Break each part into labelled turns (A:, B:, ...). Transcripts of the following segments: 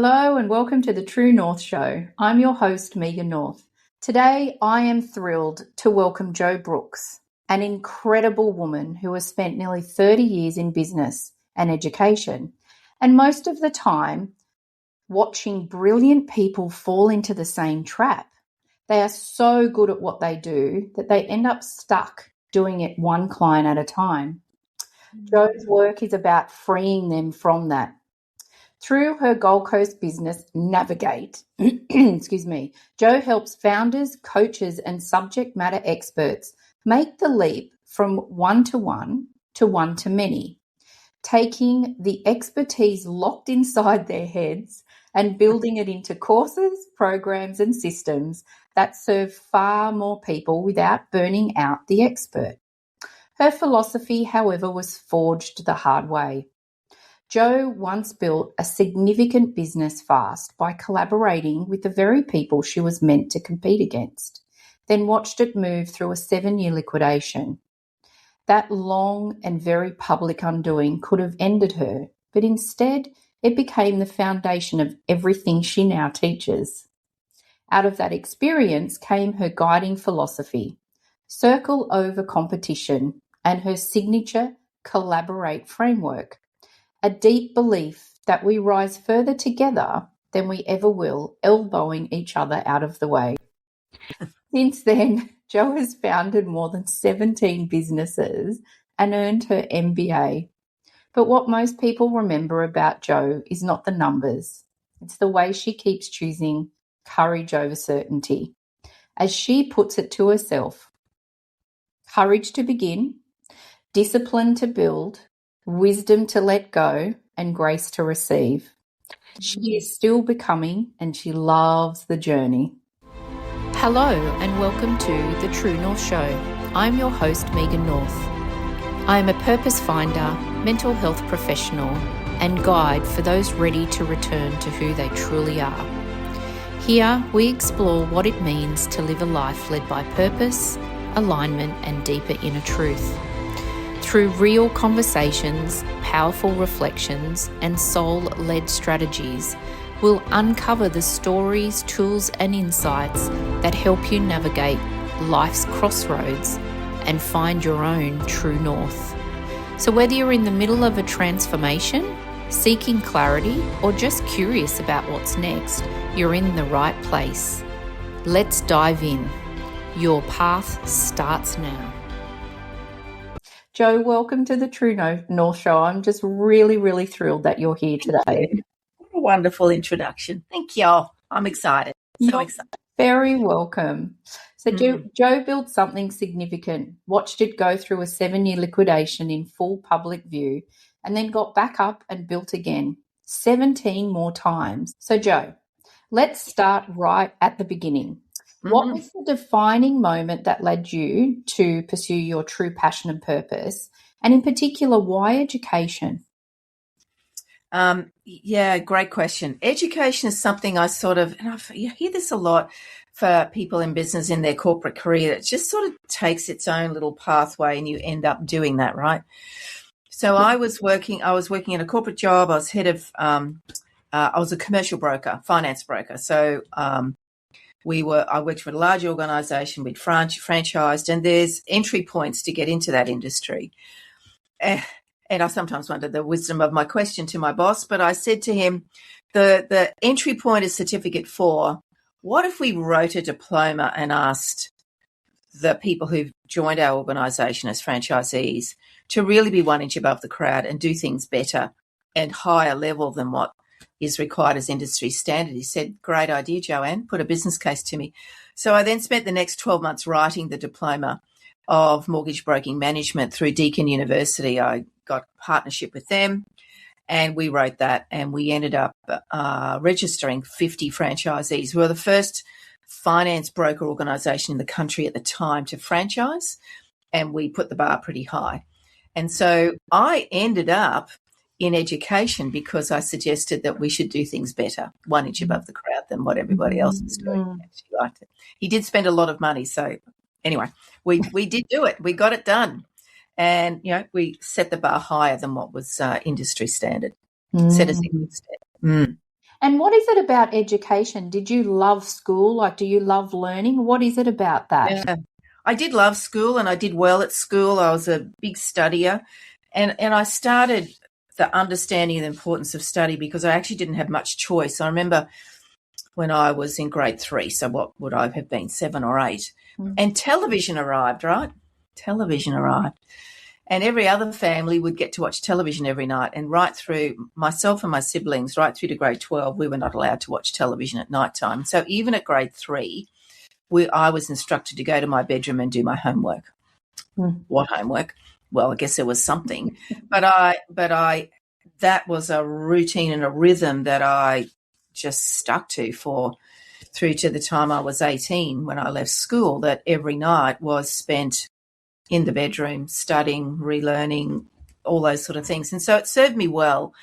A: Hello and welcome to the True North Show. I'm your host, Megan North. Today, I am thrilled to welcome Jo Brooks, an incredible woman who has spent nearly 30 years in business and education, and most of the time watching brilliant people fall into the same trap. They are so good at what they do that they end up stuck doing it one client at a time. Jo's work is about freeing them from that. Through her Gold Coast business, Navigate, Jo helps founders, coaches, and subject matter experts make the leap from one-to-one to one-to-many, taking the expertise locked inside their heads and building it into courses, programs, and systems that serve far more people without burning out the expert. Her philosophy, however, was forged the hard way. Jo once built a significant business fast by collaborating with the very people she was meant to compete against, then watched it move through a 7-year liquidation. That long and very public undoing could have ended her, but instead it became the foundation of everything she now teaches. Out of that experience came her guiding philosophy, circle over competition, and her signature collaborate framework. A deep belief that we rise further together than we ever will, elbowing each other out of the way. Since then, Jo has founded more than 17 businesses and earned her MBA. But what most people remember about Jo is not the numbers. It's the way she keeps choosing courage over certainty. As she puts it to herself, courage to begin, discipline to build, wisdom to let go, and grace to receive. She is still becoming, and she loves the journey.
B: Hello and welcome to the True North Show. I'm your host, Megan North. I am a purpose finder, mental health professional, and guide for those ready to return to who they truly are. Here, we explore what it means to live a life led by purpose, alignment, and deeper inner truth. Through real conversations, powerful reflections, and soul-led strategies, we'll uncover the stories, tools, and insights that help you navigate life's crossroads and find your own true north. So whether you're in the middle of a transformation, seeking clarity, or just curious about what's next, you're in the right place. Let's dive in. Your path starts now.
A: Jo, welcome to the True North Show. I'm just really thrilled that you're here today.
C: What a wonderful introduction. Thank you. I'm excited.
A: You're very welcome. So Jo built something significant, watched it go through a 7-year liquidation in full public view, and then got back up and built again 17 more times. So Jo, let's start right at the beginning. What was the defining moment that led you to pursue your true passion and purpose? And in particular, why education?
C: Great question. Education is something I you hear this a lot for people in business in their corporate career. It just sort of takes its own little pathway and you end up doing that, right? So I was working in a corporate job. I was head of, I was a commercial broker, finance broker. So, I worked for a large organisation, we'd franchised, and there's entry points to get into that industry. And I sometimes wondered the wisdom of my question to my boss, but I said to him, the entry point is Certificate 4. What if we wrote a diploma and asked the people who've joined our organisation as franchisees to really be 1 inch above the crowd and do things better and higher level than what is required as industry standard? He said, great idea, Joanne, put a business case to me. So I then spent the next 12 months writing the diploma of mortgage broking management through Deakin University. I got a partnership with them and we wrote that, and we ended up registering 50 franchisees. We were the first finance broker organisation in the country at the time to franchise, and we put the bar pretty high. And so I ended up in education because I suggested that we should do things better, 1 inch above the crowd than what everybody else was doing. He liked it. He did spend a lot of money. So anyway, we did do it. We got it done. And, we set the bar higher than what was industry standard, set us a good step.
A: And what is it about education? Did you love school? Like, do you love learning? What is it about that?
C: Yeah. I did love school and I did well at school. I was a big studier and I started the understanding of the importance of study because I actually didn't have much choice. I remember when I was in grade 3, so what would I have been, 7 or 8, and television arrived, right? Television arrived. And every other family would get to watch television every night. And right through, myself and my siblings, right through to grade 12, we were not allowed to watch television at night time. So even at grade 3, I was instructed to go to my bedroom and do my homework. What homework? Well, I guess there was something. But that was a routine and a rhythm that I just stuck to through to the time I was 18 when I left school, that every night was spent in the bedroom studying, relearning, all those sort of things. And so it served me well.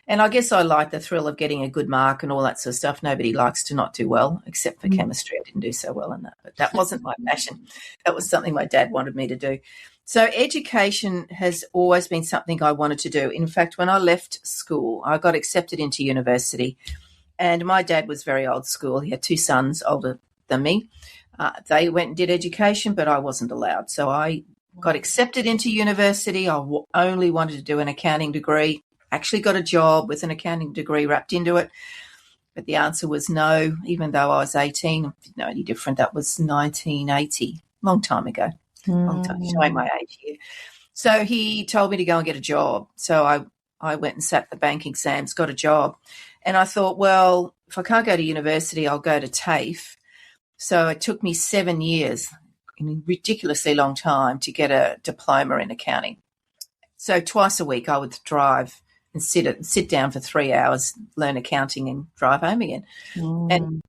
C: And I guess I like the thrill of getting a good mark and all that sort of stuff. Nobody likes to not do well, except for chemistry. I didn't do so well in that, but that wasn't my passion. That was something my dad wanted me to do. So education has always been something I wanted to do. In fact, when I left school, I got accepted into university, and my dad was very old school. He had 2 sons older than me. They went and did education, but I wasn't allowed. So I got accepted into university. I only wanted to do an accounting degree. Actually got a job with an accounting degree wrapped into it. But the answer was no, even though I was 18. I didn't know any different. That was 1980, long time ago. Long time, showing my age here. So he told me to go and get a job. So I went and sat the bank exams, got a job. And I thought, well, if I can't go to university, I'll go to TAFE. So it took me 7 years, a ridiculously long time, to get a diploma in accounting. So twice a week I would drive and sit down for 3 hours, learn accounting and drive home again. And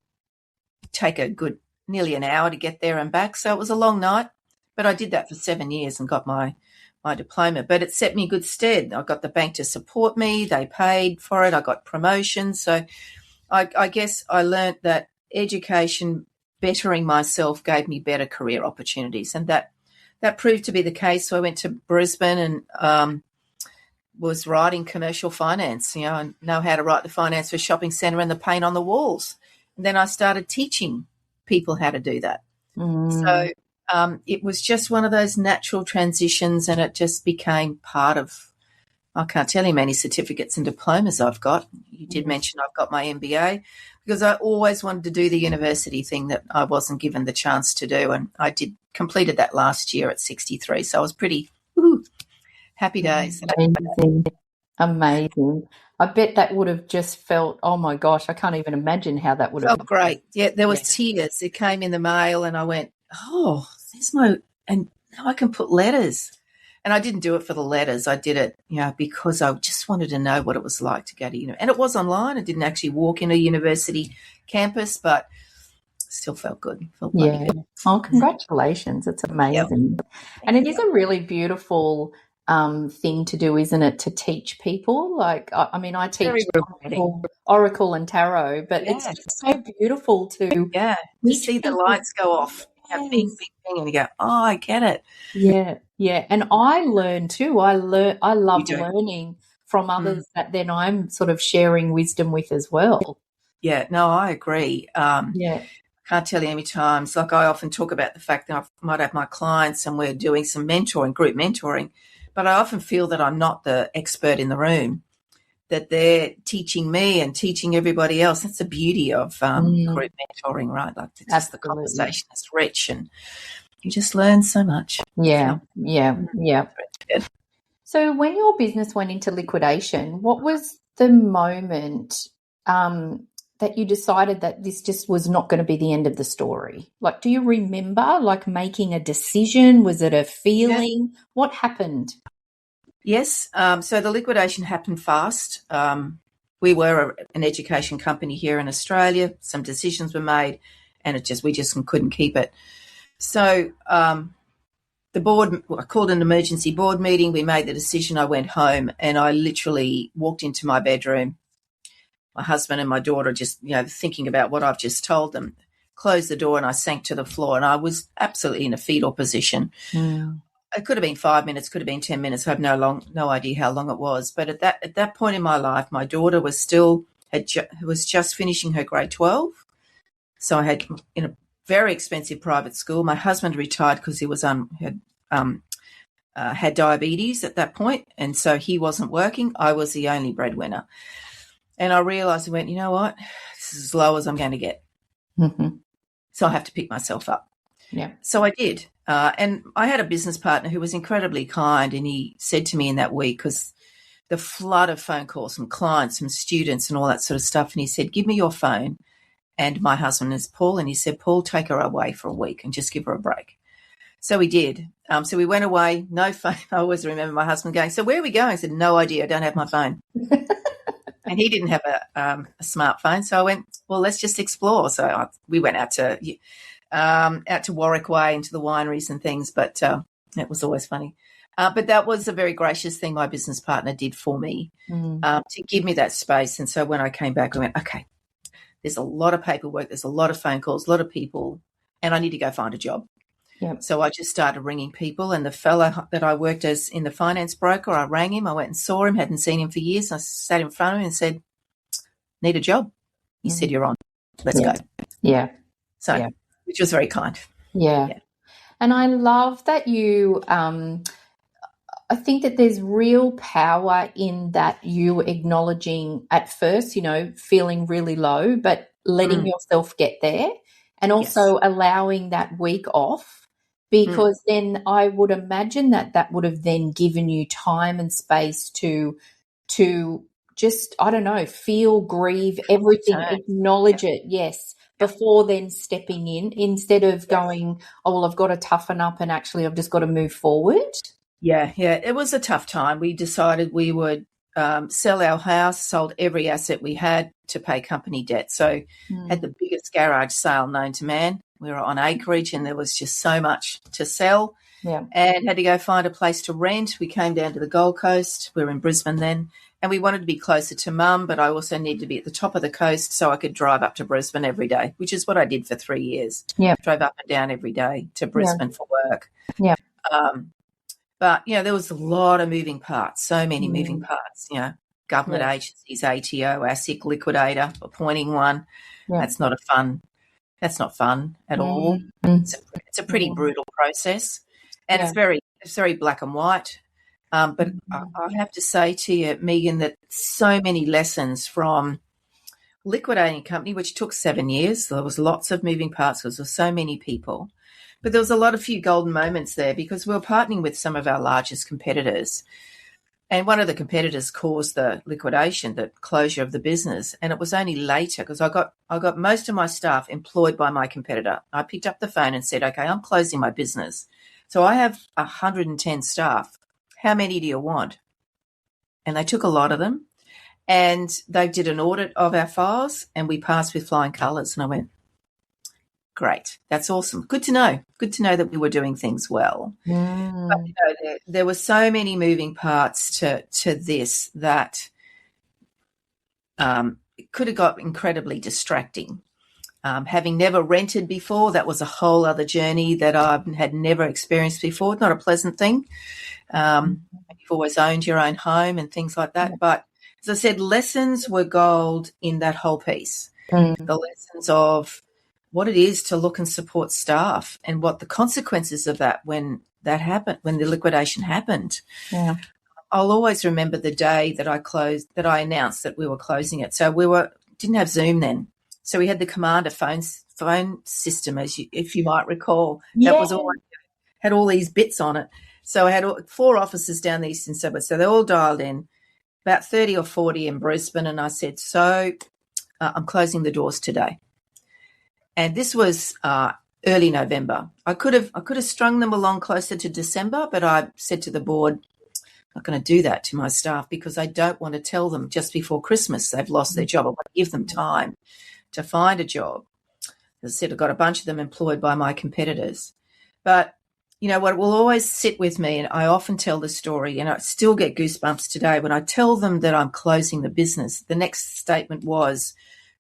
C: take a good nearly an hour to get there and back. So it was a long night, but I did that for 7 years and got my diploma. But it set me in good stead. I got the bank to support me. They paid for it. I got promotions. So I guess I learned that education, bettering myself, gave me better career opportunities. And that proved to be the case. So I went to Brisbane and was writing commercial finance. I know how to write the finance for a shopping centre and the paint on the walls. And then I started teaching people how to do that. So it was just one of those natural transitions, and it just became part of, I can't tell you how many certificates and diplomas I've got. You did mention I've got my MBA, because I always wanted to do the university thing that I wasn't given the chance to do. And I completed that last year at 63. So I was pretty happy days.
A: Amazing. I bet that would have just felt, oh my gosh, I can't even imagine how that would have
C: felt great. Yeah, there was tears. It came in the mail and I went, oh, and now I can put letters. And I didn't do it for the letters. I did it, because I just wanted to know what it was like to go to university. And it was online. I didn't actually walk in a university campus, but still felt good. Felt good.
A: Oh, congratulations. It's amazing. Yep. And it is a really beautiful thing to do, isn't it, to teach people? Like, I mean, I teach Oracle and Tarot, but it's just so beautiful to
C: see the lights go off. Bing, bing, bing, and you go, oh, I get it.
A: Yeah. And I learn too. I love learning from others that then I'm sort of sharing wisdom with as well.
C: Yeah, no, I agree. I can't tell you how many times, like I often talk about the fact that I might have my clients and we're doing some mentoring, group mentoring, but I often feel that I'm not the expert in the room, that they're teaching me and teaching everybody else. That's the beauty of group mentoring, right? Like just the conversation is rich and you just learn so much.
A: Yeah. So when your business went into liquidation, what was the moment that you decided that this just was not going to be the end of the story? Like, do you remember, like, making a decision? Was it a feeling? Yeah. What happened?
C: Yes. So the liquidation happened fast. We were an education company here in Australia. Some decisions were made and we just couldn't keep it. So the board, I called an emergency board meeting. We made the decision. I went home and I literally walked into my bedroom. My husband and my daughter just, thinking about what I've just told them, closed the door and I sank to the floor and I was absolutely in a fetal position. It could have been 5 minutes, could have been 10 minutes. I have no idea how long it was. But at that point in my life, my daughter was still was just finishing her grade 12. So I had in a very expensive private school. My husband retired because he was had diabetes at that point, and so he wasn't working. I was the only breadwinner. And I realised, I went, you know what? This is as low as I'm going to get.
A: Mm-hmm.
C: So I have to pick myself up.
A: Yeah.
C: So I did. And I had a business partner who was incredibly kind, and he said to me in that week, because the flood of phone calls from clients, from students and all that sort of stuff, and he said, give me your phone. And my husband is Paul, and he said, Paul, take her away for a week and just give her a break. So we did. So we went away, no phone. I always remember my husband going, so where are we going? I said, no idea. I don't have my phone. And he didn't have a smartphone. So I went, well, let's just explore. So we went out to Warwick Way into the wineries and things, but it was always funny. But that was a very gracious thing my business partner did for me to give me that space. And so when I came back, I went, okay, there's a lot of paperwork, there's a lot of phone calls, a lot of people, and I need to go find a job.
A: Yep.
C: So I just started ringing people, and the fellow that I worked as in the finance broker, I rang him, I went and saw him, hadn't seen him for years. I sat in front of him and said, need a job? He said, you're on, let's go.
A: Yeah.
C: So, which was very kind.
A: Yeah. And I love that you, I think that there's real power in that you acknowledging at first, feeling really low, but letting yourself get there, and also allowing that week off, because then I would imagine that would have then given you time and space to just, I don't know, feel, grieve, everything, acknowledge it, before then stepping in, instead of going, oh, well, I've got to toughen up and actually I've just got to move forward.
C: Yeah. It was a tough time. We decided we would sell our house, sold every asset we had to pay company debt. So had the biggest garage sale known to man. We were on acreage and there was just so much to sell, and had to go find a place to rent. We came down to the Gold Coast. We were in Brisbane then, and we wanted to be closer to Mum, but I also needed to be at the top of the coast so I could drive up to Brisbane every day, which is what I did for 3 years.
A: Yeah.
C: Drove up and down every day to Brisbane for work.
A: Yeah.
C: But, there was a lot of moving parts, so many moving parts, government agencies, ATO, ASIC liquidator, appointing one. Yeah. That's not fun at all. It's a pretty brutal process, and it's very black and white. But I have to say to you, Megan, that so many lessons from liquidating a company, which took 7 years. There was lots of moving parts because there were so many people. But there was a few golden moments there, because we were partnering with some of our largest competitors. And one of the competitors caused the liquidation, the closure of the business. And it was only later, because I got most of my staff employed by my competitor. I picked up the phone and said, okay, I'm closing my business. So I have 110 staff. How many do you want? And they took a lot of them. And they did an audit of our files, and we passed with flying colours. And I went, great, that's awesome. Good to know. Good to know that we were doing things well. But there were so many moving parts to this that it could have got incredibly distracting. Having never rented before, that was a whole other journey that I had never experienced before. Not a pleasant thing. You've always owned your own home and things like that. But as I said, lessons were gold in that whole piece. The lessons of what it is to look and support staff, and what the consequences of that when that happened, when the liquidation happened. Yeah. I'll always remember the day that I announced that we were closing it. So didn't have Zoom then. So we had the Commander phone system, if you might recall. That was had all these bits on it. So I had 4 offices down the eastern suburbs. So they all dialed in, about 30 or 40 in Brisbane. And I said, I'm closing the doors today. And this was early November. I could have strung them along closer to December, but I said to the board, I'm not going to do that to my staff, because I don't want to tell them just before Christmas they've lost their job. I want to give them time to find a job. As I said, I've got a bunch of them employed by my competitors. But, what will always sit with me, and I often tell the story, and I still get goosebumps today when I tell them that I'm closing the business. The next statement was,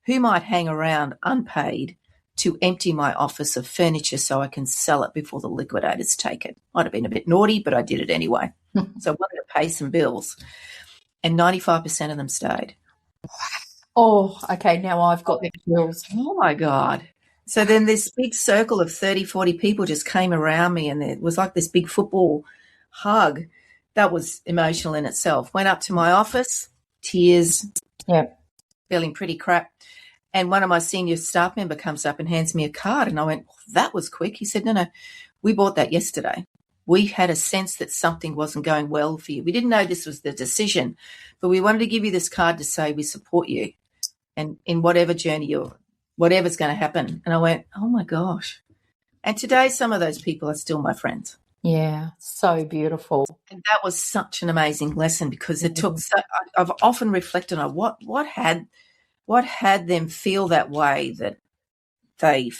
C: who might hang around unpaid to empty my office of furniture so I can sell it before the liquidators take it? Might have been a bit naughty, but I did it anyway. So I wanted to pay some bills, and 95% of them stayed.
A: Oh, okay. Now I've got the chills.
C: Oh, my God. So then this big circle of 30, 40 people just came around me, and it was like this big football hug. That was emotional in itself. Went up to my office, tears,
A: Yeah.
C: feeling pretty crap. And one of my senior staff member comes up and hands me a card. And I went, that was quick. He said, no, we bought that yesterday. We had a sense that something wasn't going well for you. We didn't know this was the decision, but we wanted to give you this card to say we support you and in whatever journey whatever's going to happen. And I went, oh my gosh. And today, some of those people are still my friends.
A: Yeah. So beautiful.
C: And that was such an amazing lesson, because it took, I've often reflected on what had them feel that way, that they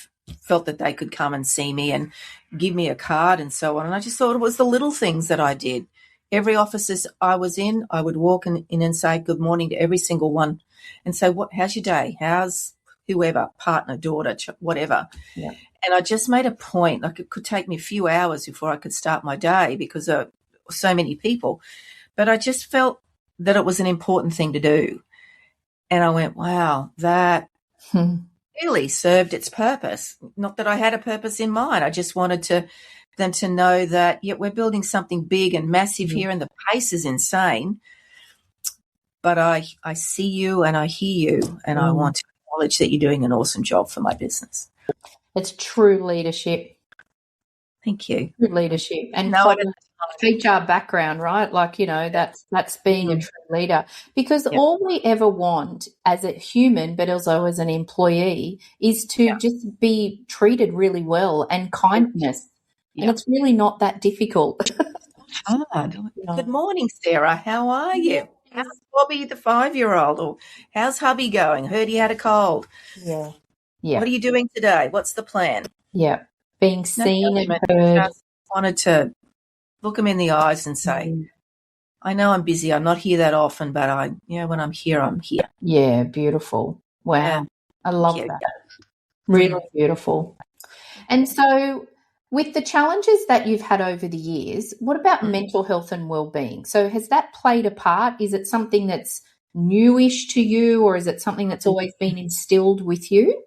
C: felt that they could come and see me and give me a card and so on. And I just thought it was the little things that I did. Every office I was in, I would walk in and say good morning to every single one and say, how's your day? How's whoever, partner, daughter, whatever.
A: Yeah.
C: And I just made a point, like it could take me a few hours before I could start my day because of so many people. But I just felt that it was an important thing to do. And I went, wow, that really served its purpose. Not that I had a purpose in mind. I just wanted them to know that, yeah, we're building something big and massive here, and the pace is insane. But I see you and I hear you, and I want to acknowledge that you're doing an awesome job for my business.
A: It's true leadership.
C: Thank you.
A: True leadership. And
C: No,
A: HR background, right? Like, that's being a true leader, because all we ever want as a human, but also as an employee, is to just be treated really well and kindness. And it's really not that difficult.
C: Hard. Good morning, Sarah. How are you? How's Bobby, the 5-year-old? Or how's hubby going? Heard he had a cold.
A: Yeah.
C: What are you doing today? What's the plan?
A: Yeah. Being seen and heard.
C: I just wanted to look them in the eyes and say, I know I'm busy. I'm not here that often, but when I'm here, I'm here.
A: Yeah, beautiful. Wow.
C: Yeah.
A: I love that. Really beautiful. And so with the challenges that you've had over the years, what about mental health and wellbeing? So has that played a part? Is it something that's newish to you, or is it something that's always been instilled with you?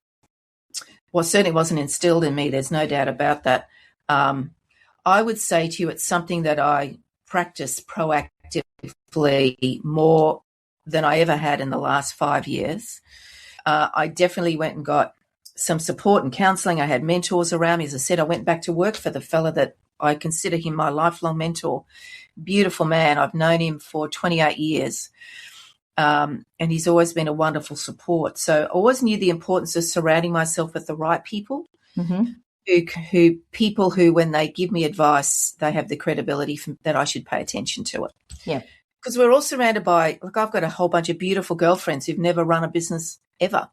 C: Well, it certainly wasn't instilled in me. There's no doubt about that. I would say to you it's something that I practice proactively more than I ever had in the last 5 years. I definitely went and got some support and counselling. I had mentors around me. As I said, I went back to work for the fella that I consider him my lifelong mentor. Beautiful man. I've known him for 28 years. And he's always been a wonderful support. So I always knew the importance of surrounding myself with the right people, who, when they give me advice, they have the credibility that I should pay attention to it.
A: Yeah.
C: Because we're all surrounded by, I've got a whole bunch of beautiful girlfriends who've never run a business ever.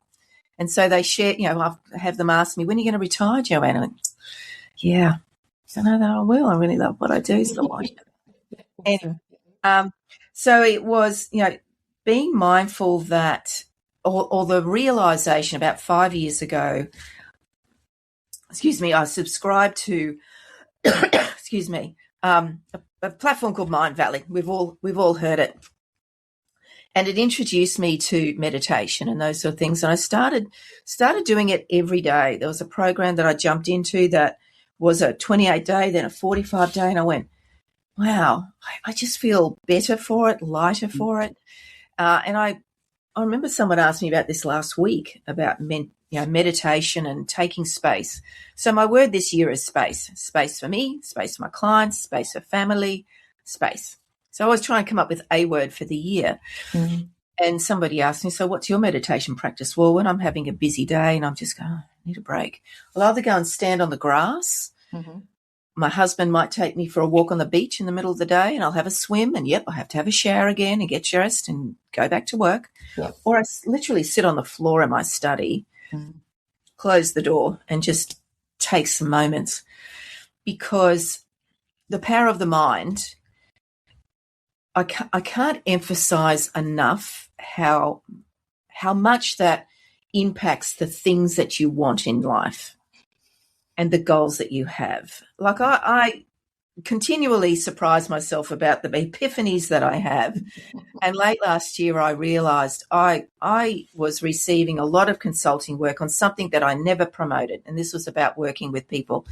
C: And so they share, I have them ask me, when are you going to retire, Joanne? I went, I don't know that I will. I really love what I do. So so it was, being mindful that, or the realization about 5 years ago, I subscribed to, a platform called Mind Valley. We've all heard it. And it introduced me to meditation and those sort of things. And I started doing it every day. There was a program that I jumped into that was a 28-day, then a 45-day. And I went, wow, I just feel better for it, lighter for it. And I remember someone asked me about this last week about meditation and taking space. So my word this year is space. Space for me, space for my clients, space for family, space. So I was trying to come up with a word for the year. And somebody asked me, so what's your meditation practice? Well, when I'm having a busy day and I'm just going, I need a break, I'll either go and stand on the grass. My husband might take me for a walk on the beach in the middle of the day, and I'll have a swim, and I have to have a shower again and get dressed and go back to work. Or I literally sit on the floor in my study, close the door, and just take some moments, because the power of the mind, I can't emphasize enough how much that impacts the things that you want in life and the goals that you have. Like I continually surprise myself about the epiphanies that I have. And late last year, I realised I was receiving a lot of consulting work on something that I never promoted, and this was about working with people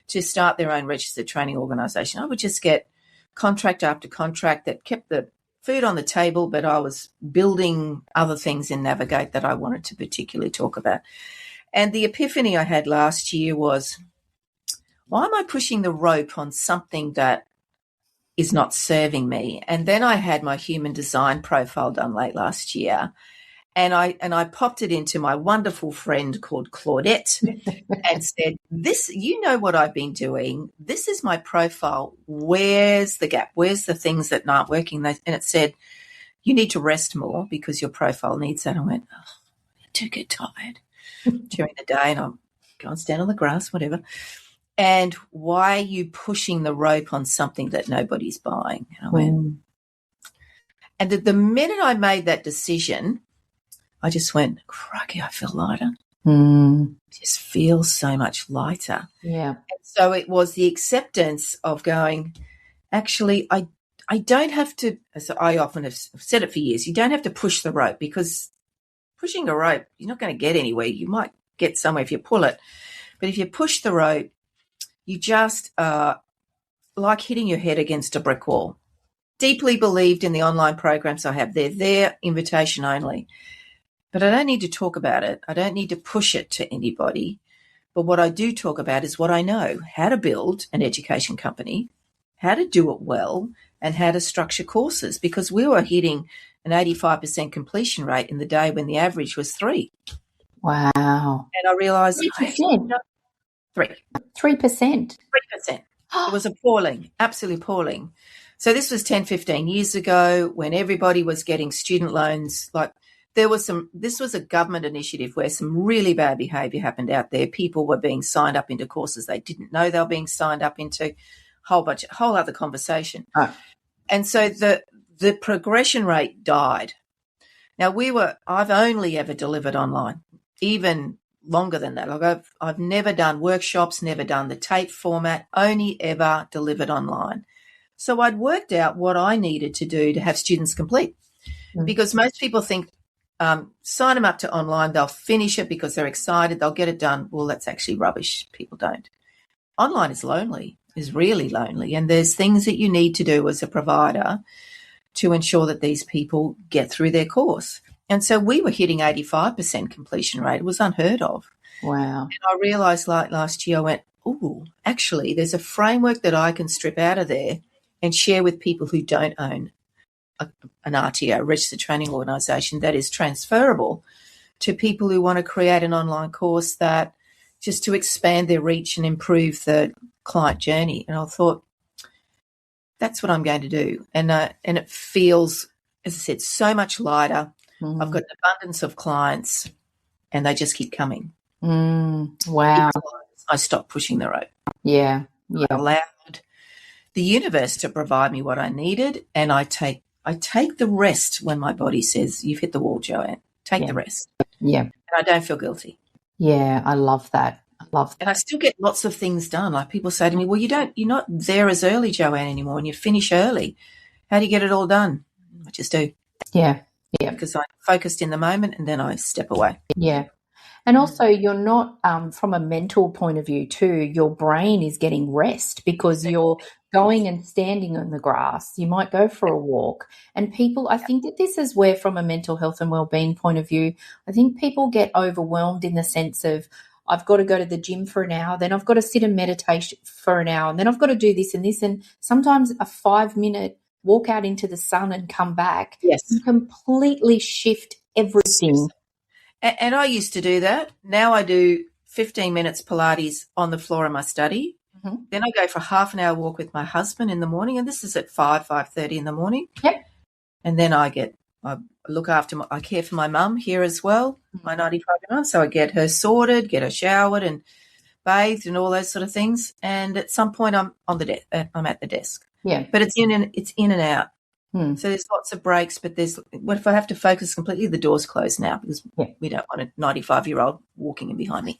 C: to start their own registered training organisation. I would just get contract after contract that kept the food on the table, but I was building other things in Navigate that I wanted to particularly talk about. And the epiphany I had last year was, why am I pushing the rope on something that is not serving me? And then I had my human design profile done late last year, and I popped it into my wonderful friend called Claudette and said, this, you know what I've been doing. This is my profile. Where's the gap? Where's the things that aren't working? And it said, you need to rest more because your profile needs that. I went, oh, I do get tired during the day, and I'm going to stand on the grass, whatever. And why are you pushing the rope on something that nobody's buying? And I went, and the minute I made that decision, I just went, crikey, I feel lighter. Just feel so much lighter.
A: Yeah.
C: And so it was the acceptance of going, actually, I don't have to, so I often have said it for years, you don't have to push the rope, because pushing a rope, you're not going to get anywhere. You might get somewhere if you pull it. But if you push the rope, you just like hitting your head against a brick wall. Deeply believed in the online programs I have. They're there, invitation only. But I don't need to talk about it. I don't need to push it to anybody. But what I do talk about is what I know, how to build an education company, how to do it well, and how to structure courses, because we were hitting an 85% completion rate in the day when the average was 3.
A: Wow.
C: And I realised
A: 3%.
C: 3%.
A: 3%.
C: It was appalling, absolutely appalling. So this was 10, 15 years ago when everybody was getting student loans. Like this was a government initiative where some really bad behaviour happened out there. People were being signed up into courses they didn't know they were being signed up into, whole other conversation. Oh. And so the progression rate died. Now I've only ever delivered online, even longer than that. Like I've never done workshops, never done the tape format, only ever delivered online. So I'd worked out what I needed to do to have students complete, because most people think sign them up to online, they'll finish it because they're excited, they'll get it done. Well, that's actually rubbish. People don't. Online is lonely, is really lonely, and there's things that you need to do as a provider to ensure that these people get through their course. And so we were hitting 85% completion rate. It was unheard of.
A: Wow.
C: And I realised like last year, I went, oh, actually there's a framework that I can strip out of there and share with people who don't own an RTO, registered training organisation, that is transferable to people who want to create an online course that just to expand their reach and improve the client journey. And I thought, that's what I'm going to do. And it feels, as I said, so much lighter. I've got an abundance of clients and they just keep coming.
A: Wow.
C: I stopped pushing the rope.
A: Yeah.
C: I allowed the universe to provide me what I needed, and I take the rest when my body says, you've hit the wall, Joanne. Take the rest.
A: Yeah.
C: And I don't feel guilty.
A: Yeah, I love that.
C: And I still get lots of things done. Like people say to me, well, you're not there as early, Joanne, anymore, and you finish early. How do you get it all done? I just do.
A: Yeah. Yeah.
C: Because I'm focused in the moment and then I step away.
A: Yeah. And also you're not, from a mental point of view too, your brain is getting rest because you're going and standing on the grass. You might go for a walk. And people, I think that this is where, from a mental health and wellbeing point of view, I think people get overwhelmed in the sense of, I've got to go to the gym for an hour, then I've got to sit and meditate for an hour, and then I've got to do this and this. And sometimes a 5-minute walk out into the sun and come back can completely shift everything.
C: And I used to do that. Now I do 15 minutes Pilates on the floor in my study. Mm-hmm. Then I go for a half an hour walk with my husband in the morning, and this is at 5:30 in the morning.
A: Yep.
C: And then I look after I care for my mum here as well, my 95-year-old. So I get her sorted, get her showered and bathed and all those sort of things. And at some point I'm at the desk.
A: Yeah.
C: But it's in and out. So there's lots of breaks, but what if I have to focus completely? The door's closed now because we don't want a 95-year-old walking in behind me.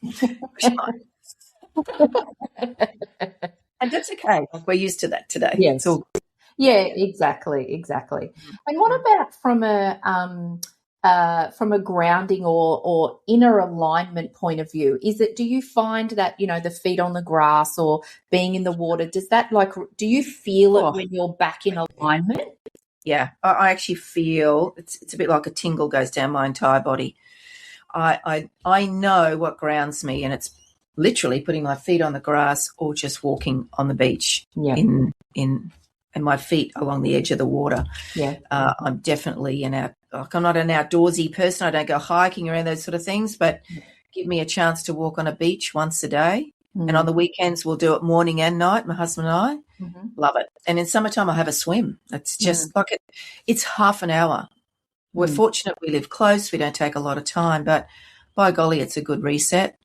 C: And that's okay. Like, we're used to that today.
A: Yes.
C: It's all good.
A: Yeah, exactly. And what about from a grounding or inner alignment point of view? Do you find that, the feet on the grass or being in the water, do you feel it when you're back in alignment?
C: Yeah, I actually feel it's a bit like a tingle goes down my entire body. I know what grounds me, and it's literally putting my feet on the grass or just walking on the beach in and my feet along the edge of the water.
A: Yeah.
C: I'm definitely I'm not an outdoorsy person. I don't go hiking around those sort of things, but give me a chance to walk on a beach once a day. And on the weekends, we'll do it morning and night, my husband and I. Love it. And in summertime, I have a swim. It's just it's half an hour. We're fortunate we live close. We don't take a lot of time, but by golly, it's a good reset.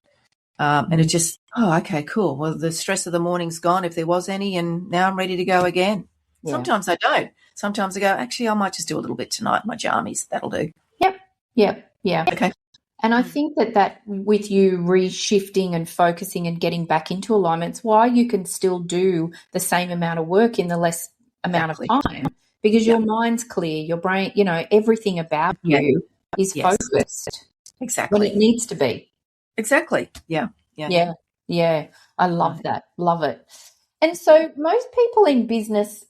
C: And it just, okay, cool. Well, the stress of the morning's gone if there was any, and now I'm ready to go again. Yeah. Sometimes I don't. Sometimes I go, actually, I might just do a little bit tonight, my jammies. That'll do.
A: Yep.
C: Okay.
A: And I think that with you reshifting and focusing and getting back into alignment, it's why you can still do the same amount of work in the less amount of time, because your mind's clear, your brain, everything about you is focused.
C: Exactly.
A: When it needs to be.
C: Exactly. Yeah.
A: I love that. Love it. And so most people in business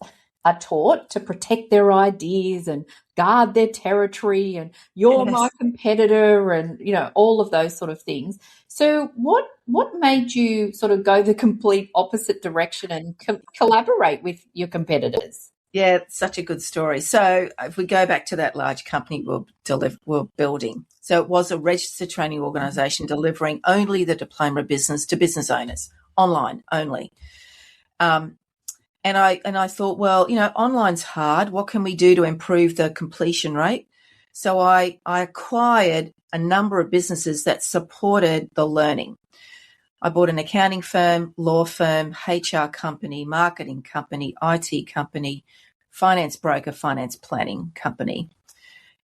A: are taught to protect their ideas and guard their territory, and you're my competitor, and all of those sort of things. So what made you sort of go the complete opposite direction and collaborate with your competitors?
C: Yeah, it's such a good story. So if we go back to that large company we're building, so it was a registered training organisation delivering only the diploma business to business owners, online only. And I thought, well, online's hard. What can we do to improve the completion rate? So I acquired a number of businesses that supported the learning. I bought an accounting firm, law firm, HR company, marketing company, IT company, finance broker, finance planning company.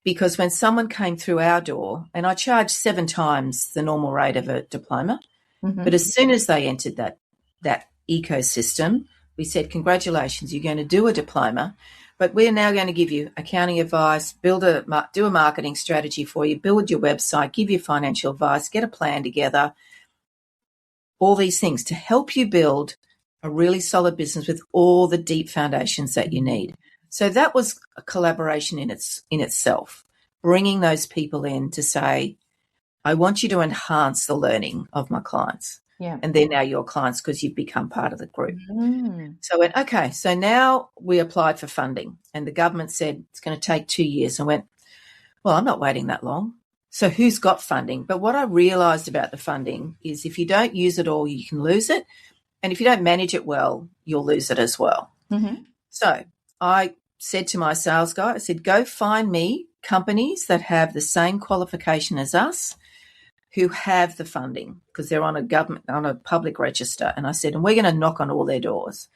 C: Because when someone came through our door, and I charged 7 times the normal rate of a diploma, but as soon as they entered that ecosystem, we said, congratulations, you're going to do a diploma, but we're now going to give you accounting advice, do a marketing strategy for you, build your website, give you financial advice, get a plan together, all these things to help you build a really solid business with all the deep foundations that you need. So that was a collaboration in itself, bringing those people in to say, I want you to enhance the learning of my clients.
A: Yeah.
C: And they're now your clients because you've become part of the group. So I went, okay, so now we applied for funding, and the government said it's going to take 2 years. I went, well, I'm not waiting that long. So who's got funding? But what I realised about the funding is if you don't use it all, you can lose it. And if you don't manage it well, you'll lose it as well. So I said to my sales guy, I said, go find me companies that have the same qualification as us, who have the funding, because they're on a public register. And I said, and we're going to knock on all their doors.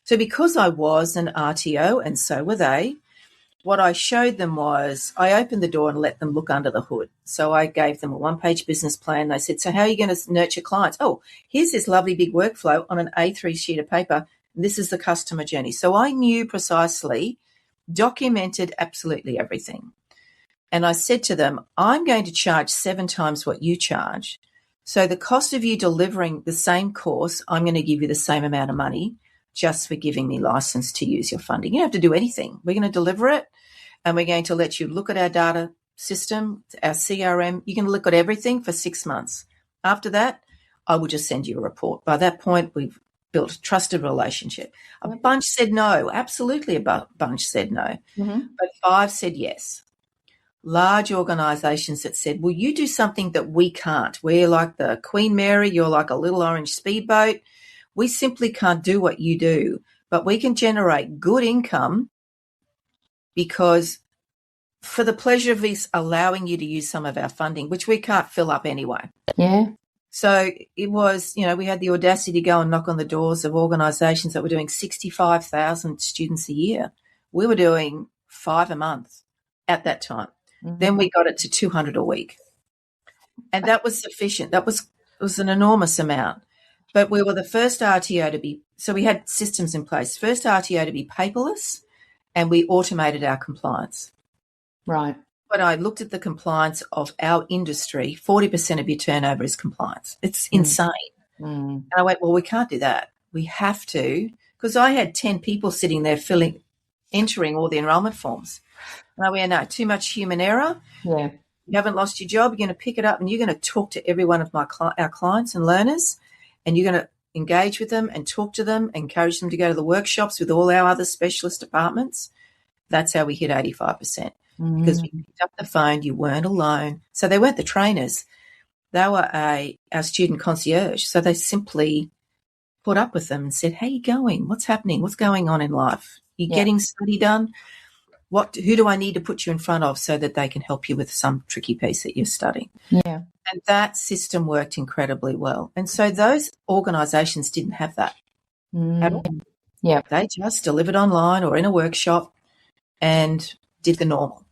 C: So because I was an RTO and so were they, what I showed them was I opened the door and let them look under the hood. So I gave them a 1-page business plan. They said, so how are you going to nurture clients? Oh, here's this lovely big workflow on an A3 sheet of paper. And this is the customer journey. So I knew precisely, documented absolutely everything. And I said to them, I'm going to charge 7 times what you charge. So the cost of you delivering the same course, I'm going to give you the same amount of money just for giving me license to use your funding. You don't have to do anything. We're going to deliver it, and we're going to let you look at our data system, our CRM. You can look at everything for 6 months. After that, I will just send you a report. By that point, we've built a trusted relationship. A bunch said no. Absolutely a bunch said no. But 5 said yes. Large organisations that said, well, you do something that we can't. We're like the Queen Mary. You're like a little orange speedboat. We simply can't do what you do, but we can generate good income because for the pleasure of this, allowing you to use some of our funding, which we can't fill up anyway.
A: Yeah.
C: So it was, we had the audacity to go and knock on the doors of organisations that were doing 65,000 students a year. We were doing 5 a month at that time. Then we got it to 200 a week. And that was sufficient. It was an enormous amount. But we were the first RTO to be, so we had systems in place, first RTO to be paperless, and we automated our compliance.
A: Right.
C: When I looked at the compliance of our industry, 40% of your turnover is compliance. It's insane. And I went, well, we can't do that. We have to, because I had 10 people sitting there entering all the enrolment forms. And I went, no, too much human error.
A: Yeah.
C: You haven't lost your job. You're going to pick it up and you're going to talk to every one of our clients and learners, and you're going to engage with them and talk to them, encourage them to go to the workshops with all our other specialist departments. That's how we hit 85%, because we picked up the phone. You weren't alone. So they weren't the trainers. They were our student concierge. So they simply put up with them and said, how are you going? What's happening? What's going on in life? You getting study done? Who do I need to put you in front of so that they can help you with some tricky piece that you're studying?
A: Yeah.
C: And that system worked incredibly well. And so those organisations didn't have that at all.
A: Yeah.
C: They just delivered online or in a workshop and did the normal.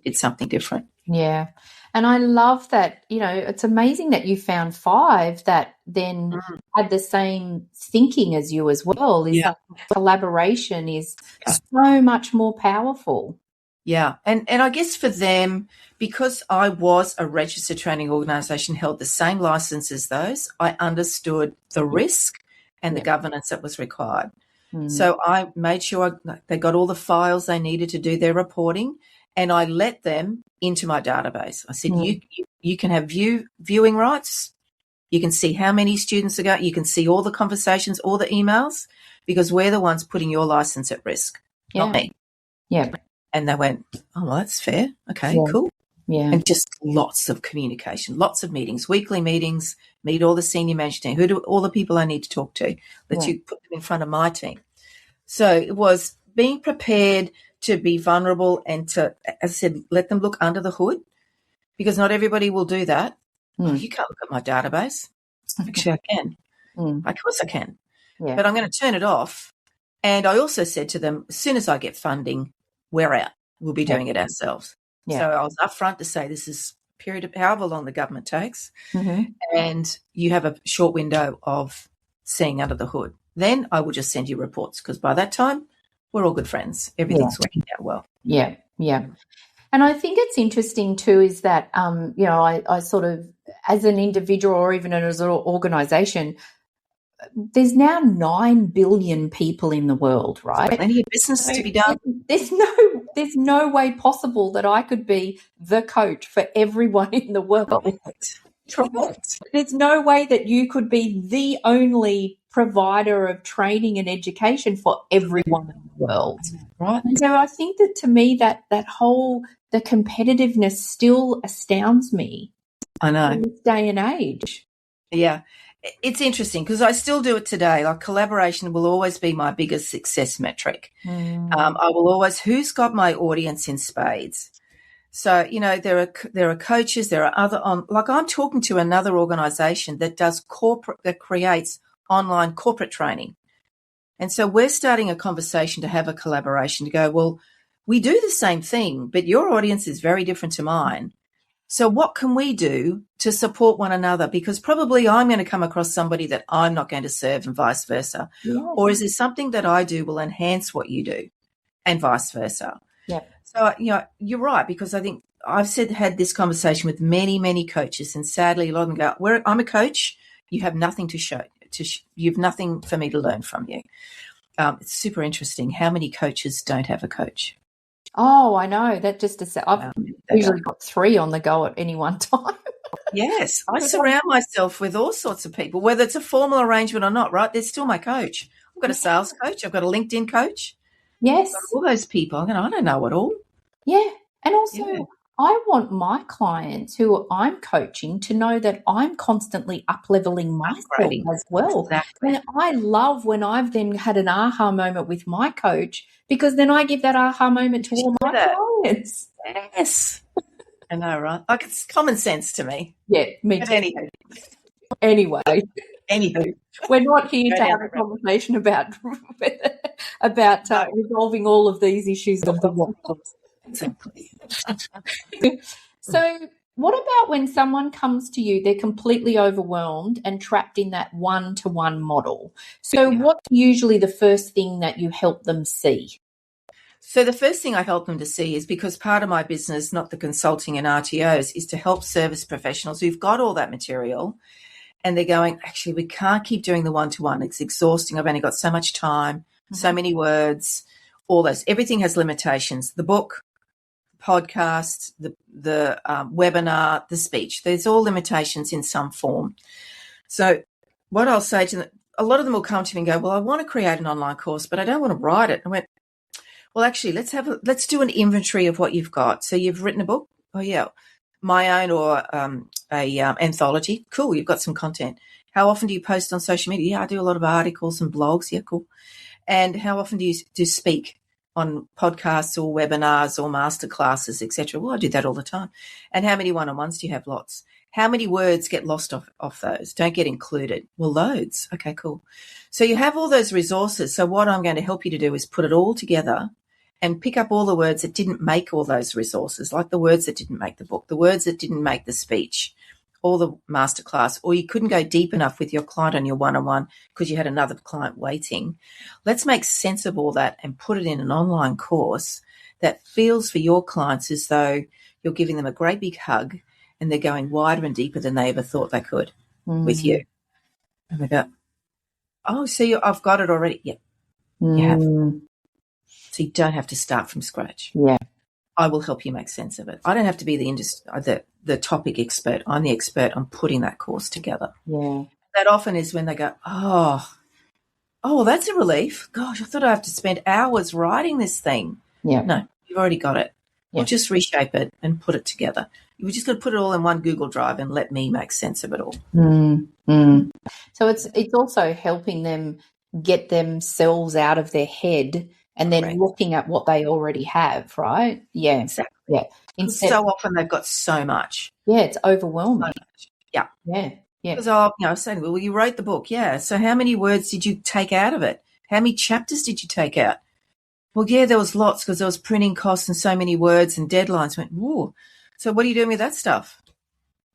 C: Did something different.
A: Yeah. And I love that, it's amazing that you found 5 that then had the same thinking as you as well. That collaboration is so much more powerful.
C: Yeah. And I guess for them, because I was a registered training organisation, held the same licence as those, I understood the risk and the governance that was required. So I made sure they got all the files they needed to do their reporting, and I let them into my database. I said, you can have viewing rights. You can see how many students are going. You can see all the conversations, all the emails, because we're the ones putting your licence at risk, not me.
A: Yeah.
C: And they went, oh, well, that's fair. Okay, cool.
A: Yeah.
C: And just lots of communication, lots of meetings, weekly meetings, meet all the senior management team, all the people I need to talk to, you put them in front of my team. So it was being prepared to be vulnerable and to, as I said, let them look under the hood, because not everybody will do that. Oh, you can't look at my database. Actually, I can. Of course I can. Yeah. But I'm going to turn it off. And I also said to them, as soon as I get funding, we're out. We'll be doing it ourselves. Yeah. So I was upfront to say this is a period of however long the government takes, and you have a short window of seeing under the hood. Then I will just send you reports, because by that time we're all good friends. Everything's working out well. Yeah, yeah.
A: And I think it's interesting too is that, I sort of, as an individual or even as an organisation, there's now 9 billion people in the world, right?
C: Plenty of business to be done.
A: There's no way possible that I could be the coach for everyone in the world.
C: Correct.
A: There's no way that you could be the only provider of training and education for everyone in the world.
C: Right.
A: And so I think that, to me, the competitiveness still astounds me.
C: I know.
A: In this day and age.
C: Yeah. It's interesting because I still do it today. Like, collaboration will always be my biggest success metric. I will always, who's got my audience in spades? So, there are coaches, there are other like I'm talking to another organisation that does that creates online corporate training. And so we're starting a conversation to have a collaboration to go, well, we do the same thing, but your audience is very different to mine. So what can we do to support one another? Because probably I'm going to come across somebody that I'm not going to serve, and vice versa. Yes. Or is there something that I do will enhance what you do, and vice versa?
A: Yeah.
C: So, you're right, because I think I've had this conversation with many, many coaches, and sadly a lot of them go, I'm a coach, you have nothing to show. You have nothing for me to learn from you. It's super interesting how many coaches don't have a coach.
A: Oh, I know. That just I've usually got 3 on the go at any one time.
C: Yes, I surround myself with all sorts of people, whether it's a formal arrangement or not, right? They're still my coach. I've got a sales coach. I've got a LinkedIn coach.
A: Yes.
C: I've got all those people. I don't know it all.
A: Yeah. And also, I want my clients who I'm coaching to know that I'm constantly up-leveling myself as well.
C: Exactly.
A: And I love when I've then had an aha moment with my coach, because then I give that aha moment to all my clients.
C: Yes. I know, right? Like, it's common sense to me.
A: Yeah, me too. Anyway.
C: Anywho.
A: We're not here to have a conversation about resolving all of these issues of the world.
C: Exactly.
A: So what about when someone comes to you, they're completely overwhelmed and trapped in that one-to-one model? So what's usually the first thing that you help them see?
C: So the first thing I help them to see is, because part of my business, not the consulting and RTOs, is to help service professionals who've got all that material and they're going, actually, we can't keep doing the one-to-one. It's exhausting. I've only got so much time, so many words, all those. Everything has limitations. The book, podcast, the webinar, the speech. There's all limitations in some form. So what I'll say to them, a lot of them will come to me and go, well, I want to create an online course, but I don't want to write it. I went, well, actually, let's do an inventory of what you've got. So you've written a book? Oh, yeah. My own or a anthology? Cool, you've got some content. How often do you post on social media? Yeah, I do a lot of articles and blogs. Yeah, cool. And how often do you speak on podcasts or webinars or masterclasses, etc.? Well, I do that all the time. And how many one-on-ones do you have? Lots. How many words get lost off those? Don't get included. Well, loads. Okay, cool. So you have all those resources. So what I'm going to help you to do is put it all together and pick up all the words that didn't make all those resources, like the words that didn't make the book, the words that didn't make the speech, or the masterclass, or you couldn't go deep enough with your client on your one-on-one because you had another client waiting. Let's make sense of all that and put it in an online course that feels for your clients as though you're giving them a great big hug and they're going wider and deeper than they ever thought they could with you. And they go, oh, so I've got it already. Yeah, you have. So you don't have to start from scratch.
A: Yeah.
C: I will help you make sense of it. I don't have to be the topic expert. I'm the expert on putting that course together.
A: Yeah.
C: That often is when they go, oh, well, that's a relief. Gosh, I thought I'd have to spend hours writing this thing.
A: Yeah.
C: No, you've already got it.
A: Yeah.
C: We'll just reshape it and put it together. We just got to put it all in one Google Drive and let me make sense of it all.
A: So it's also helping them get themselves out of their head and then looking at what they already have, right? Yeah.
C: Exactly.
A: Yeah.
C: So often they've got so much.
A: Yeah, it's overwhelming.
C: Yeah.
A: Yeah. Yeah.
C: Because I was saying, well, you wrote the book. Yeah. So how many words did you take out of it? How many chapters did you take out? Well, yeah, there was lots because there was printing costs and so many words and deadlines. I went, whoa. So what are you doing with that stuff?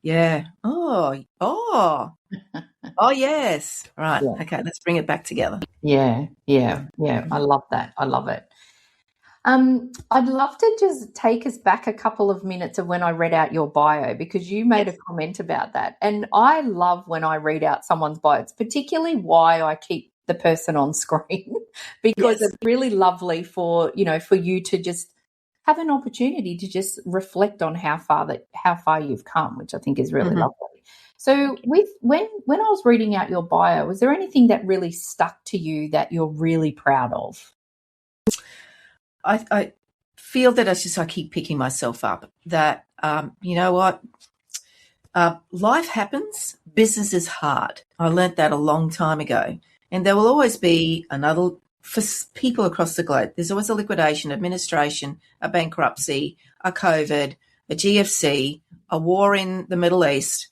C: Yeah. Oh, yes. Right. Yeah. Okay. Let's bring it back together.
A: Yeah. I love that. I love it. I'd love to just take us back a couple of minutes of when I read out your bio, because you made a comment about that. And I love when I read out someone's bio. It's particularly why I keep the person on screen, because it's really lovely for you to just have an opportunity to just reflect on how far you've come, which I think is really lovely. So when I was reading out your bio, was there anything that really stuck to you that you're really proud of?
C: I feel that I keep picking myself up, that, you know what, life happens, business is hard. I learnt that a long time ago. And there will always be for people across the globe, there's always a liquidation, administration, a bankruptcy, a COVID, a GFC, a war in the Middle East.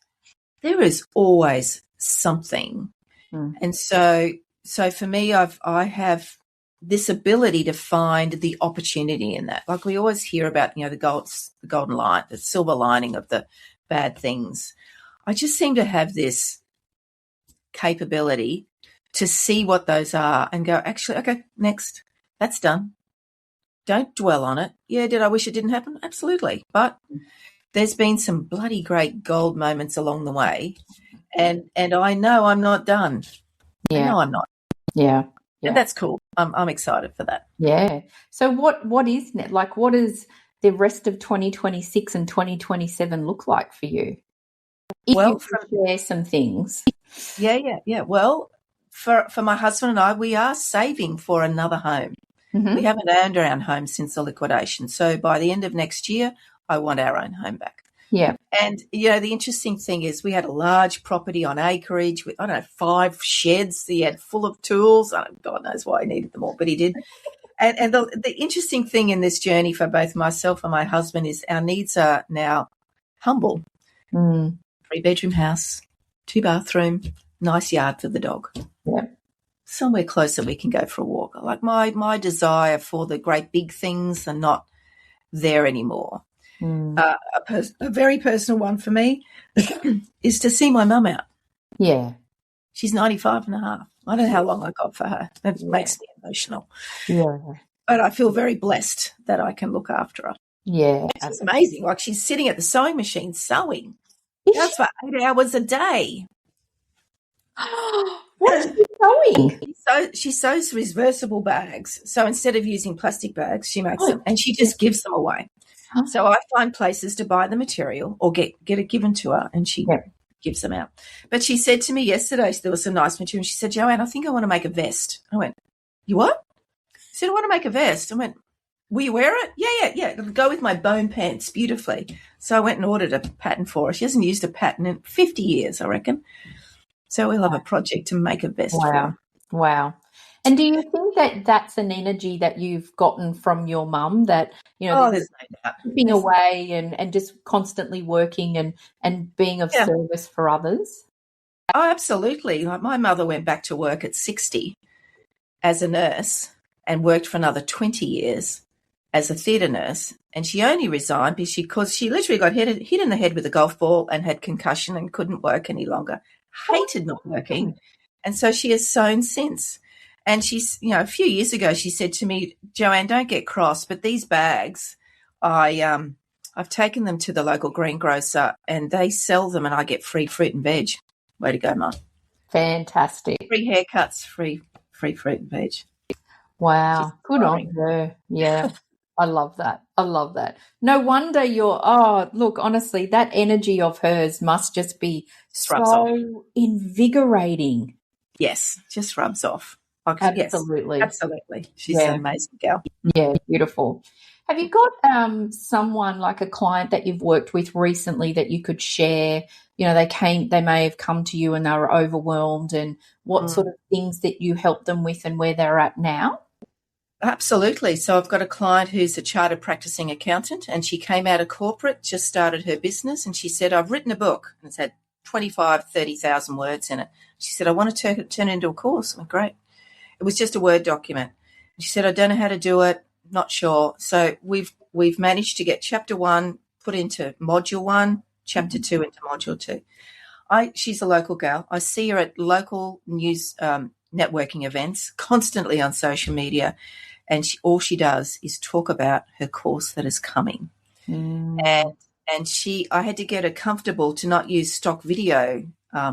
C: There is always something. And so for me, I have this ability to find the opportunity in that. Like we always hear about, the golden line, the silver lining of the bad things. I just seem to have this capability to see what those are and go, actually, okay, next, that's done. Don't dwell on it. Yeah, did I wish it didn't happen? Absolutely. But there's been some bloody great gold moments along the way, and I know I'm not done. Yeah. I know I'm not.
A: Yeah.
C: And that's cool. I'm excited for that.
A: Yeah. So what is net? Like, what does the rest of 2026 and 2027 look like for you? If you could share some things.
C: Yeah. Well, for my husband and I, we are saving for another home. We haven't owned our own home since the liquidation. So by the end of next year, I want our own home back.
A: Yeah.
C: And, the interesting thing is we had a large property on acreage with, 5 sheds. He had full of tools. God knows why he needed them all, but he did. And the interesting thing in this journey for both myself and my husband is our needs are now humble. 3-bedroom house, 2-bathroom, nice yard for the dog.
A: Yeah.
C: Somewhere close that we can go for a walk. Like my desire for the great big things are not there anymore. A very personal one for me is to see my mum out.
A: Yeah.
C: She's 95 and a half. I don't know how long I got for her. That makes me emotional.
A: Yeah.
C: But I feel very blessed that I can look after her.
A: Yeah.
C: It's amazing. Like, she's sitting at the sewing machine sewing. That's for 8 hours a day.
A: What is she sewing?
C: She sews reversible bags. So instead of using plastic bags, she makes them, and she just gives them away.
A: Huh?
C: So I find places to buy the material or get it given to her, and she gives them out. But she said to me yesterday, there was some nice material, and she said, Joanne, I think I want to make a vest. I went, you what? She said, I want to make a vest. I went, will you wear it? Yeah. It'll go with my bone pants beautifully. So I went and ordered a pattern for her. She hasn't used a pattern in 50 years, I reckon. So we'll have a project to make a vest for her.
A: Wow. And do you think that that's an energy that you've gotten from your mum, that, you know,
C: there's no doubt.
A: Keeping away and just constantly working and being of service for others?
C: Oh, absolutely. Like, my mother went back to work at 60 as a nurse and worked for another 20 years as a theatre nurse, and she only resigned because she literally got hit in the head with a golf ball and had concussion and couldn't work any longer. Hated not working, and so she has sewn since. And she's, a few years ago, she said to me, Joanne, don't get cross, but these bags, I've taken them to the local greengrocer and they sell them, and I get free fruit and veg. Way to go, Mum.
A: Fantastic.
C: Free haircuts, free fruit and veg.
A: Wow. Good on her. Yeah. I love that. No wonder look, honestly, that energy of hers must just be so invigorating.
C: Yes, just rubs off.
A: Absolutely.
C: Yes, absolutely. She's an amazing girl.
A: Yeah, beautiful. Have you got someone, like a client that you've worked with recently, that you could share? You know, they may have come to you and they were overwhelmed, and what sort of things that you help them with and where they're at now?
C: Absolutely. So I've got a client who's a chartered practicing accountant, and she came out of corporate, just started her business, and she said, I've written a book, and it's had 30,000 words in it. She said, I want to turn it into a course. I went, great. It was just a Word document. She said, I don't know how to do it, not sure. So we've managed to get chapter 1 put into module 1, chapter 2 into module 2. She's a local gal. I see her at local news networking events, constantly on social media, and all she does is talk about her course that is coming. And I had to get her comfortable to not use stock video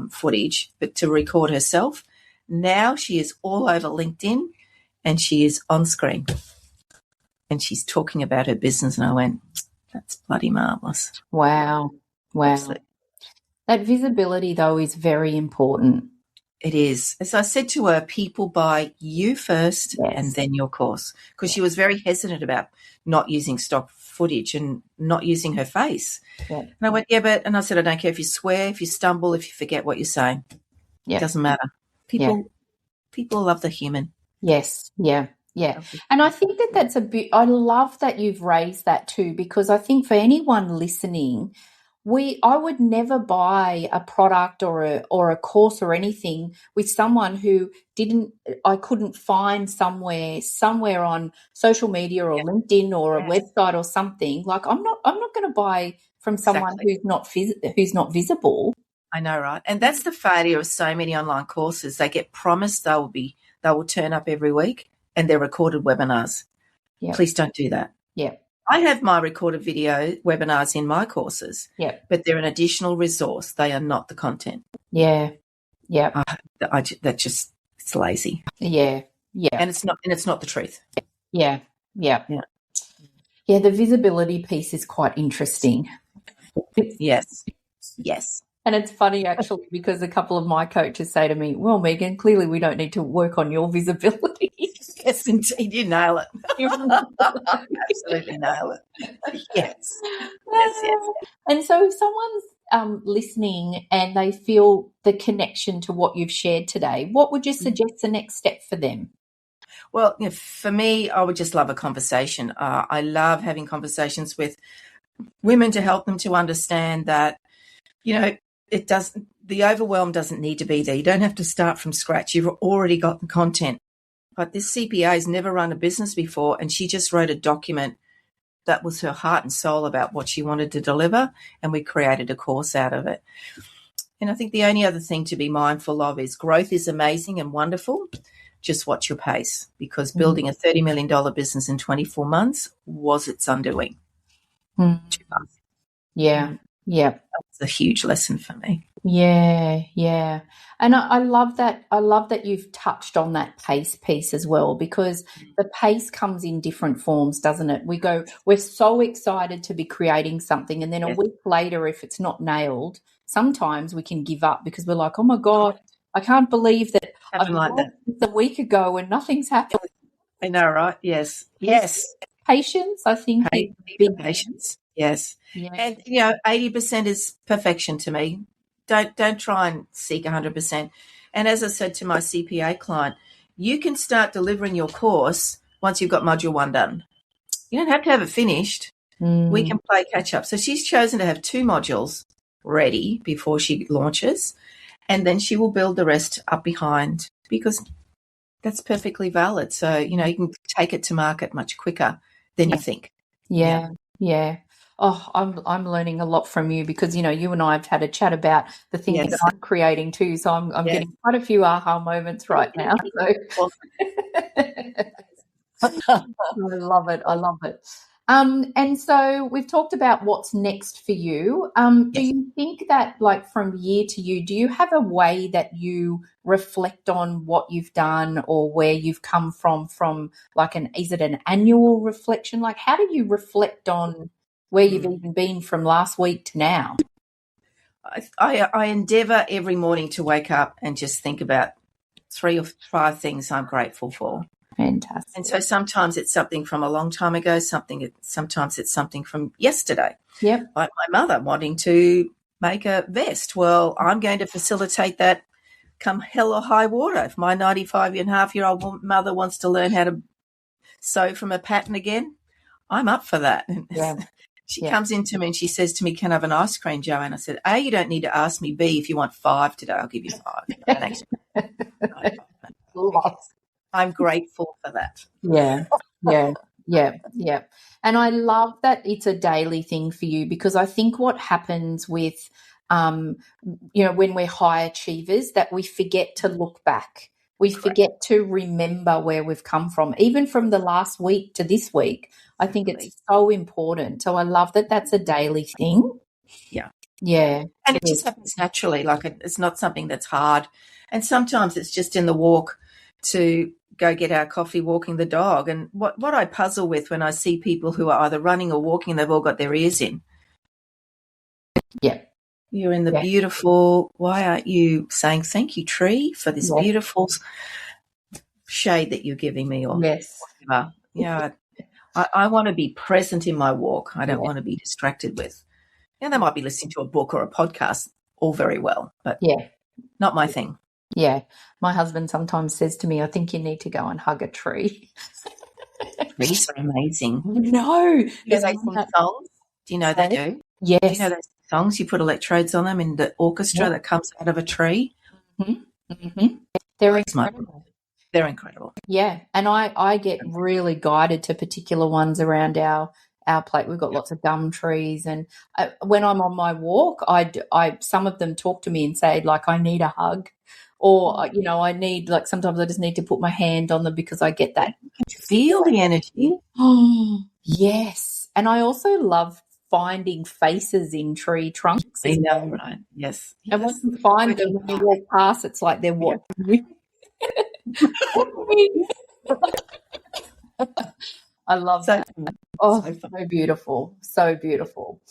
C: footage, but to record herself. Now she is all over LinkedIn, and she is on screen, and she's talking about her business. And I went, that's bloody marvellous.
A: Wow. Absolutely. That visibility, though, is very important.
C: It is. As I said to her, people buy you first and then your course, because she was very hesitant about not using stock footage and not using her face. Yeah. And I went, and I said, I don't care if you swear, if you stumble, if you forget what you're saying. Yeah. It doesn't matter. People love the human.
A: Yes. Yeah. And I think that's I love that you've raised that too, because I think for anyone listening, I would never buy a product or a course or anything with someone who I couldn't find somewhere on social media or LinkedIn or a website or something. Like, I'm not going to buy from someone who's not visible.
C: I know, right? And that's the failure of so many online courses. They get promised they will turn up every week, and they're recorded webinars. Yep. Please don't do that.
A: Yeah.
C: I have my recorded video webinars in my courses, but they're an additional resource. They are not the content.
A: Yeah.
C: It's lazy.
A: Yeah.
C: And it's not the truth.
A: Yeah. The visibility piece is quite interesting.
C: Yes.
A: And it's funny, actually, because a couple of my coaches say to me, well, Megan, clearly we don't need to work on your visibility.
C: Yes, indeed. You nail it. Absolutely nail it. Yes.
A: And so if someone's listening and they feel the connection to what you've shared today, what would you suggest the next step for them?
C: Well, for me, I would just love a conversation. I love having conversations with women to help them to understand that, the overwhelm doesn't need to be there. You don't have to start from scratch. You've already got the content. But this CPA has never run a business before, and she just wrote a document that was her heart and soul about what she wanted to deliver, and we created a course out of it. And I think the only other thing to be mindful of is growth is amazing and wonderful. Just watch your pace, because building a $30 million business in 24 months was its undoing. 2 months.
A: Yeah.
C: That's a huge lesson for me.
A: Yeah. And I love that. I love that you've touched on that pace piece as well, because the pace comes in different forms, doesn't it? We're so excited to be creating something, and then a week later, if it's not nailed, sometimes we can give up because we're like, oh my God, I can't believe that I've
C: like that
A: a week ago and nothing's happened.
C: I know, right? Yes.
A: Patience, I think, is big.
C: Patience. Yes.
A: Yeah.
C: And 80% is perfection to me. Don't try and seek 100%. And as I said to my CPA client, you can start delivering your course once you've got module 1 done. You don't have to have it finished. We can play catch up. So she's chosen to have 2 modules ready before she launches, and then she will build the rest up behind, because that's perfectly valid. So, you can take it to market much quicker than you think.
A: Yeah. Oh, I'm learning a lot from you, because you and I have had a chat about the things that I'm creating too. So I'm getting quite a few aha moments right now. So. I love it. And so we've talked about what's next for you. Do you think that, like, from year to year, do you have a way that you reflect on what you've done or where you've come from like is it an annual reflection? Like, how do you reflect on where you've even been from last week to now?
C: I endeavour every morning to wake up and just think about 3 or 5 things I'm grateful for.
A: Fantastic.
C: And so sometimes it's something from a long time ago, sometimes it's something from yesterday.
A: Yep.
C: Like my mother wanting to make a vest. Well, I'm going to facilitate that come hell or high water. If my 95-and-a-half-year-old mother wants to learn how to sew from a pattern again, I'm up for that.
A: Yeah.
C: She comes into me and she says to me, "Can I have an ice cream, Joanne?" I said, A, you don't need to ask me. B, if you want 5 today, I'll give you 5. I'm grateful for that.
A: Yeah. And I love that it's a daily thing for you, because I think what happens with, when we're high achievers, that we forget to look back. We forget to remember where we've come from, even from the last week to this week. I think it's so important. So I love that that's a daily thing. Yeah.
C: And it just happens naturally. Like, it's not something that's hard. And sometimes it's just in the walk to go get our coffee, walking the dog. And what I puzzle with when I see people who are either running or walking, they've all got their ears in.
A: Yeah.
C: You're in the beautiful, why aren't you saying thank you, tree, for this beautiful shade that you're giving me? Or whatever. Yeah. I want to be present in my walk. I don't want to be distracted with. And they might be listening to a book or a podcast, all very well, but not my thing.
A: Yeah. My husband sometimes says to me, I think you need to go and hug a tree.
C: Trees are amazing.
A: No.
C: There's some songs. Do you know they do?
A: Yes.
C: Do you know those songs? You put electrodes on them in the orchestra that comes out of a tree.
A: They're incredible.
C: They're incredible.
A: Yeah. And I get really guided to particular ones around our plate. We've got lots of gum trees, and when I'm on my walk, I some of them talk to me and say, like, I need a hug, or I need, like, sometimes I just need to put my hand on them because I get that.
C: Feel the energy.
A: Oh, yes. And I also love finding faces in tree trunks.
C: I know, right? Yes.
A: And once you find them, when you walk past, it's like they're watching you. I love that. Oh, so beautiful. So beautiful.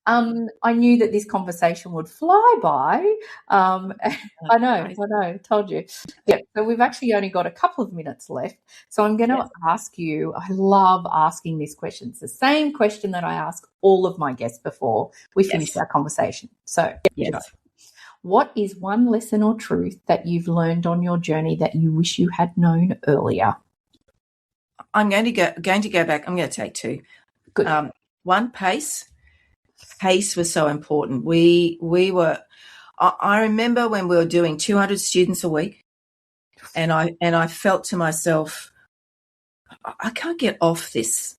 A: I knew that this conversation would fly by. I know, told you. Yeah, so we've actually only got a couple of minutes left. So I'm going to ask you, I love asking this question. It's the same question that I ask all of my guests before we finish our conversation. So, what is one lesson or truth that you've learned on your journey that you wish you had known earlier?
C: I'm going to go back. I'm going to take 2.
A: Good.
C: One, pace. Pace was so important. We were. I remember when we were doing 200 students a week, and I felt to myself, I can't get off this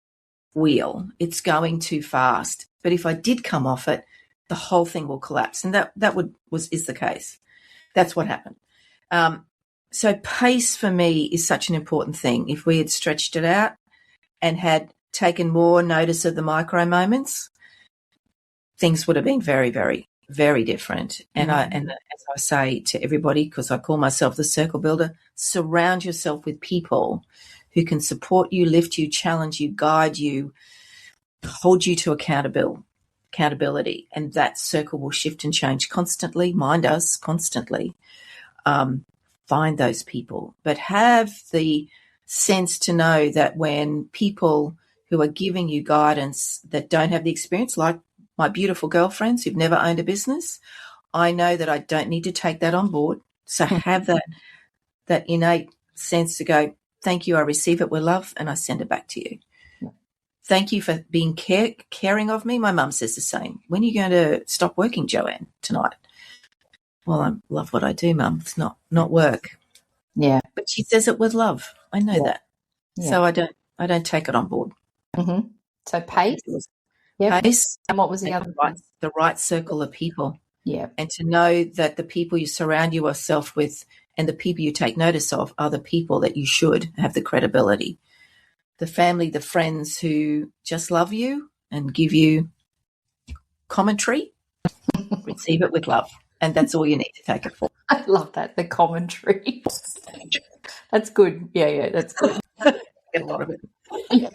C: wheel. It's going too fast. But if I did come off it, the whole thing will collapse. And that is the case. That's what happened. So pace for me is such an important thing. If we had stretched it out and had taken more notice of the micro moments, things would have been very, very, very different. And as I say to everybody, because I call myself the circle builder, surround yourself with people who can support you, lift you, challenge you, guide you, hold you to accountability. And that circle will shift and change constantly. Mine does constantly. Find those people, but have the sense to know that when people who are giving you guidance that don't have the experience, like my beautiful girlfriends who've never owned a business, I know that I don't need to take that on board. So have that innate sense to go, thank you, I receive it with love, and I send it back to you. Thank you for being caring of me. My mum says the same. When are you going to stop working, Joanne, tonight? Well, I love what I do, Mum. It's not work.
A: Yeah.
C: But she says it with love. I know that.
A: Yeah.
C: So I don't take it on board.
A: Mm-hmm. So pace.
C: Pace.
A: And what was the other?
C: The right circle of people.
A: Yeah.
C: And to know that the people you surround yourself with and the people you take notice of are the people that you should have the credibility. The family, the friends who just love you and give you commentary, receive it with love. And that's all you need to take it for.
A: I love that, the commentary. That's good. Yeah, that's good.
C: Get a lot of it.
A: Yes.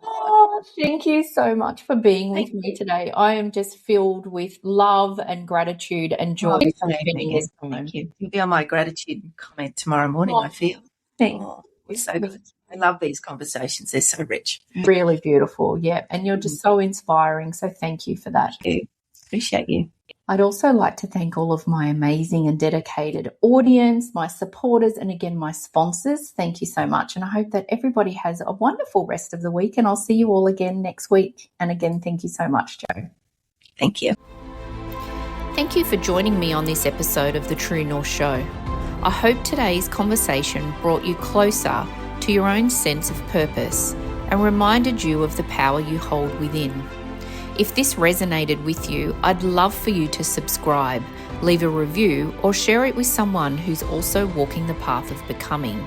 A: Oh, thank you so much for being with me today. I am just filled with love and gratitude and joy for spending this time.
C: Thank you. You'll be on my gratitude comment tomorrow morning, I feel.
A: Thanks.
C: We're so good. I love these conversations. They're so rich.
A: Really beautiful, yeah. And you're just so inspiring, so thank you for that.
C: Thank you. Appreciate you.
A: I'd also like to thank all of my amazing and dedicated audience, my supporters, and again, my sponsors. Thank you so much. And I hope that everybody has a wonderful rest of the week, and I'll see you all again next week. And again, thank you so much, Jo.
C: Thank you.
B: Thank you for joining me on this episode of The True North Show. I hope today's conversation brought you closer to your own sense of purpose and reminded you of the power you hold within. If this resonated with you, I'd love for you to subscribe, leave a review, or share it with someone who's also walking the path of becoming.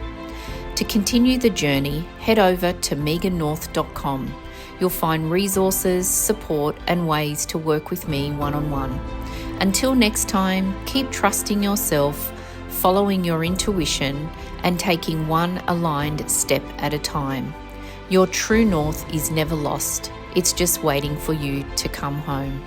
B: To continue the journey, head over to megannorth.com. You'll find resources, support, and ways to work with me one-on-one. Until next time, keep trusting yourself, following your intuition, and taking one aligned step at a time. Your true north is never lost. It's just waiting for you to come home.